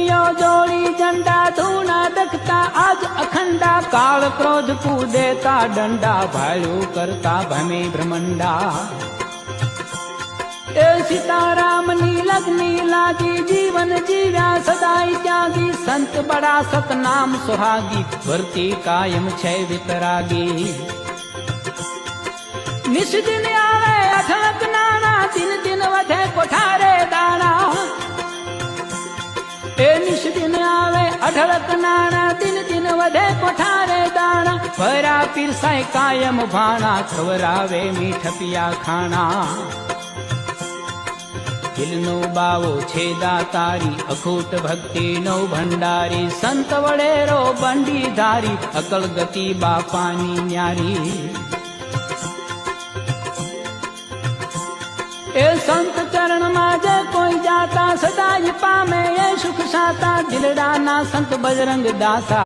कलियो जोड़ी झंडा धूना दखता आज अखंडा काल क्रोध को देता डंडा भाड़ू करता भमे ब्रह्मंडा ए सीताराम नी लगनी लागी जीवन जीव्या सदाई त्यागी संत बड़ा सतनाम सुहागी वर्ती कायम छे वितरागी निश दिन आवे अठलक नाना दिन दिन वधे कोठारे दाना ए निश दिन आवे अठलक नाना दिन दिन वधे कोठारे दाना भरा पीरसाय कायम भाना खवरावे मीठ पिया खाना दिलनो बावो छे दातारी अखूट भक्ति नो भंडारी संत वडेरो बंडी धारी अकल गति बापानी न्यारी ए संत चरण माजे कोई जाता सदाई पामे ये सुख साता दिलड़ा ना संत बजरंग दासा।